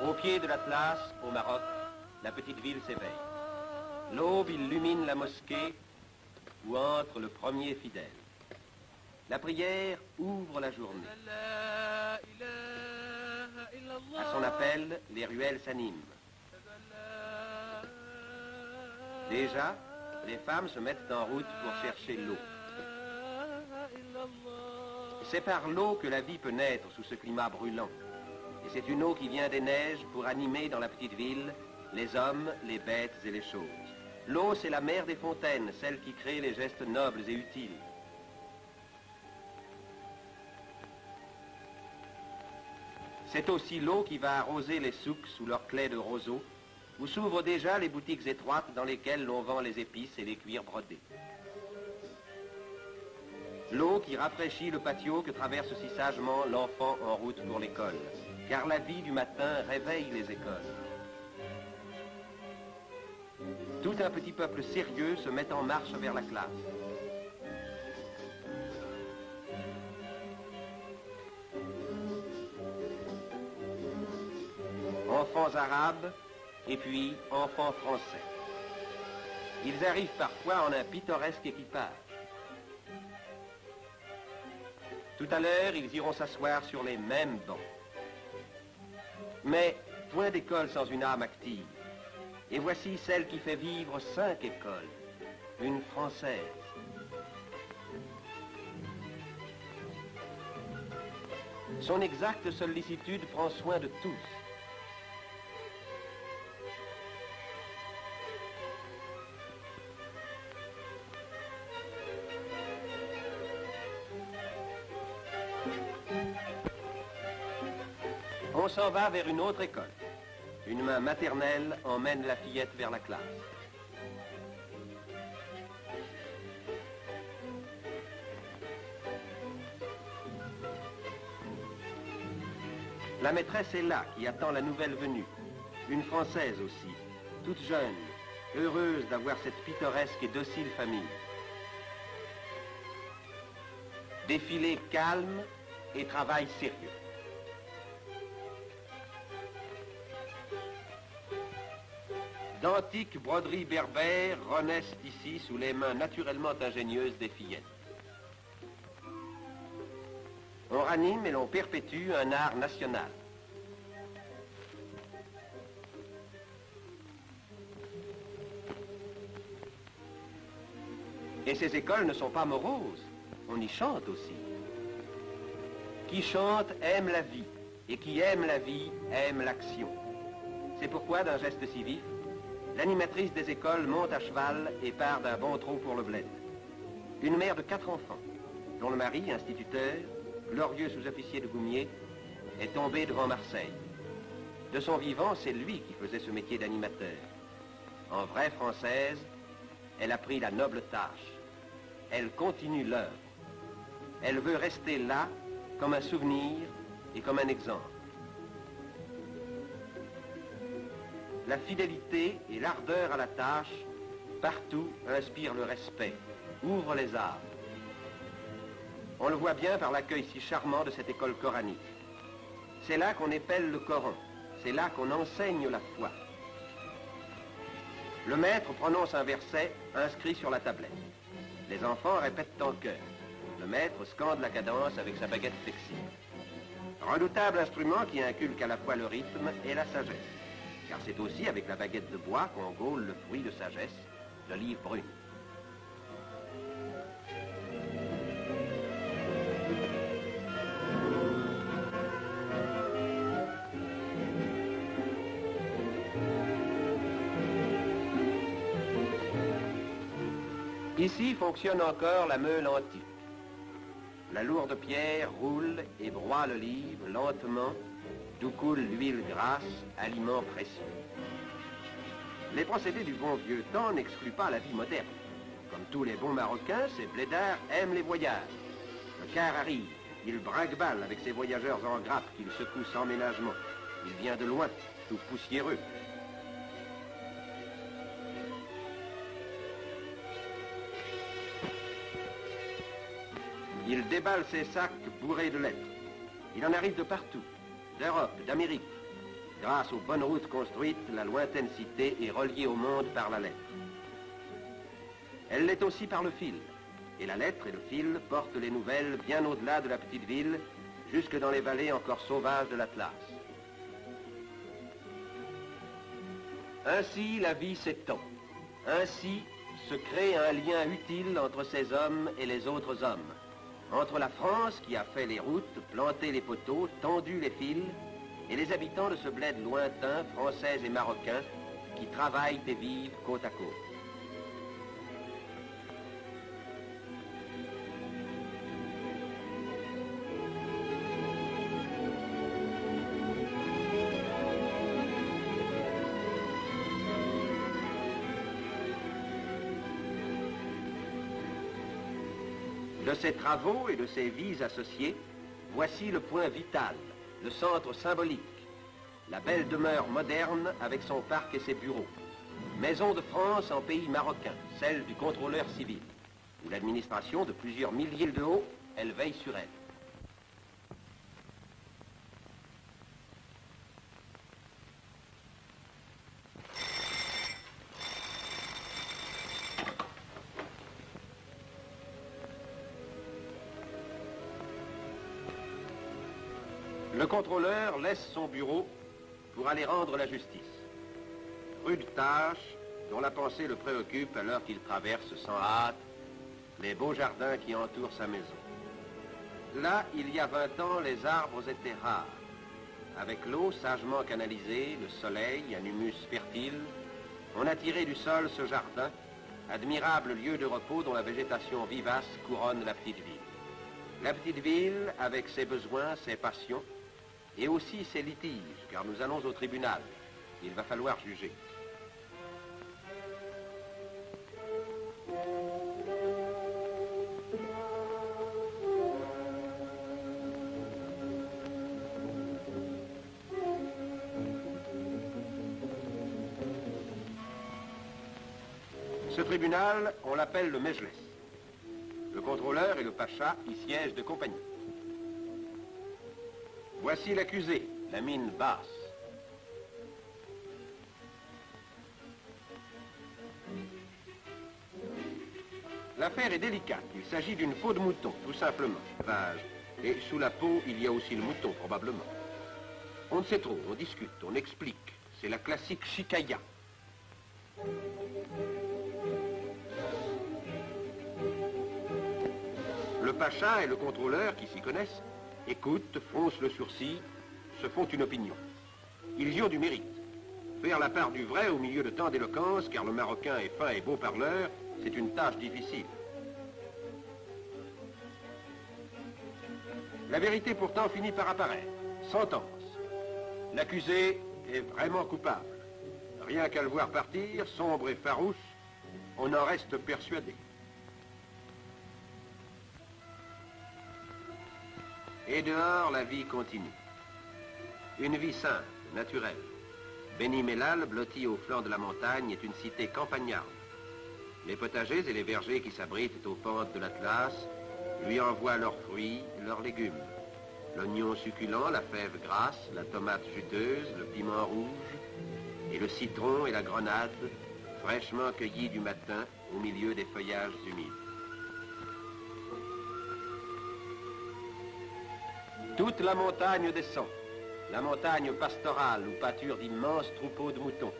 Au pied de l'Atlas, au Maroc, la petite ville s'éveille. L'aube illumine la mosquée où entre le premier fidèle. La prière ouvre la journée. À son appel, les ruelles s'animent. Déjà, les femmes se mettent en route pour chercher l'eau. C'est par l'eau que la vie peut naître sous ce climat brûlant. Et c'est une eau qui vient des neiges pour animer dans la petite ville les hommes, les bêtes et les choses. L'eau, c'est la mère des fontaines, celle qui crée les gestes nobles et utiles. C'est aussi l'eau qui va arroser les souks sous leurs claies de roseaux, où s'ouvrent déjà les boutiques étroites dans lesquelles l'on vend les épices et les cuirs brodés. L'eau qui rafraîchit le patio que traverse si sagement l'enfant en route pour l'école, car la vie du matin réveille les écoles. Tout un petit peuple sérieux se met en marche vers la classe. Enfants arabes et puis enfants français. Ils arrivent parfois en un pittoresque équipage. Tout à l'heure, ils iront s'asseoir sur les mêmes bancs. Mais point d'école sans une âme active. Et voici celle qui fait vivre 5 écoles, une française. Son exacte sollicitude prend soin de tous. On s'en va vers une autre école. Une main maternelle emmène la fillette vers la classe. La maîtresse est là, qui attend la nouvelle venue. Une Française aussi, toute jeune, heureuse d'avoir cette pittoresque et docile famille. Défilé calme et travail sérieux. D'antiques broderies berbères renaissent ici sous les mains naturellement ingénieuses des fillettes. On ranime et l'on perpétue un art national. Et ces écoles ne sont pas moroses, on y chante aussi. Qui chante aime la vie, et qui aime la vie aime l'action. C'est pourquoi, d'un geste si vif, l'animatrice des écoles monte à cheval et part d'un bon trot pour le bled. Une mère de 4 enfants, dont le mari, instituteur, glorieux sous-officier de Goumier, est tombé devant Marseille. De son vivant, c'est lui qui faisait ce métier d'animateur. En vraie Française, elle a pris la noble tâche. Elle continue l'œuvre. Elle veut rester là comme un souvenir et comme un exemple. La fidélité et l'ardeur à la tâche, partout, inspirent le respect, ouvrent les âmes. On le voit bien par l'accueil si charmant de cette école coranique. C'est là qu'on épelle le Coran, c'est là qu'on enseigne la foi. Le maître prononce un verset inscrit sur la tablette. Les enfants répètent en chœur. Le maître scande la cadence avec sa baguette flexible. Redoutable instrument qui inculque à la fois le rythme et la sagesse. Car c'est aussi avec la baguette de bois qu'on gaule le fruit de sagesse, l'olive brune. Ici fonctionne encore la meule antique. La lourde pierre roule et broie l'olive lentement, d'où coule l'huile grasse, aliment précieux. Les procédés du bon vieux temps n'excluent pas la vie moderne. Comme tous les bons Marocains, ces blédards aiment les voyages. Le car arrive, il brinque-balle avec ses voyageurs en grappe qu'il secoue sans ménagement. Il vient de loin, tout poussiéreux. Il déballe ses sacs bourrés de lettres. Il en arrive de partout, d'Europe, d'Amérique. Grâce aux bonnes routes construites, la lointaine cité est reliée au monde par la lettre. Elle l'est aussi par le fil. Et la lettre et le fil portent les nouvelles bien au-delà de la petite ville, jusque dans les vallées encore sauvages de l'Atlas. Ainsi, la vie s'étend. Ainsi se crée un lien utile entre ces hommes et les autres hommes. Entre la France qui a fait les routes, planté les poteaux, tendu les fils, et les habitants de ce bled lointain, français et marocains, qui travaillent et vivent côte à côte. De ces travaux et de ces vies associées, voici le point vital, le centre symbolique, la belle demeure moderne avec son parc et ses bureaux. Maison de France en pays marocain, celle du contrôleur civil, où l'administration de plusieurs milliers de haut, elle veille sur elle. Le contrôleur laisse son bureau pour aller rendre la justice. Rude tâche dont la pensée le préoccupe alors qu'il traverse sans hâte les beaux jardins qui entourent sa maison. Là, il y a 20 ans, les arbres étaient rares. Avec l'eau sagement canalisée, le soleil, un humus fertile, on a tiré du sol ce jardin, admirable lieu de repos dont la végétation vivace couronne la petite ville. La petite ville, avec ses besoins, ses passions, et aussi ses litiges, car nous allons au tribunal. Il va falloir juger. Ce tribunal, on l'appelle le Mejles. Le contrôleur et le pacha y siègent de compagnie. Voici l'accusé, la mine basse. L'affaire est délicate. Il s'agit d'une peau de mouton, tout simplement. Vache. Et sous la peau, il y a aussi le mouton, probablement. On ne sait trop, on discute, on explique. C'est la classique chicaya. Le pacha et le contrôleur, qui s'y connaissent, écoutent, froncent le sourcil, se font une opinion. Ils y ont du mérite. Faire la part du vrai au milieu de tant d'éloquence, car le Marocain est fin et beau parleur, c'est une tâche difficile. La vérité pourtant finit par apparaître. Sentence. L'accusé est vraiment coupable. Rien qu'à le voir partir, sombre et farouche, on en reste persuadé. Et dehors, la vie continue. Une vie simple, naturelle. Beni Mellal, blotti au flanc de la montagne, est une cité campagnarde. Les potagers et les vergers qui s'abritent aux pentes de l'Atlas lui envoient leurs fruits, leurs légumes. L'oignon succulent, la fève grasse, la tomate juteuse, le piment rouge, et le citron et la grenade, fraîchement cueillis du matin au milieu des feuillages humides. Toute la montagne descend, la montagne pastorale où pâturent d'immenses troupeaux de moutons.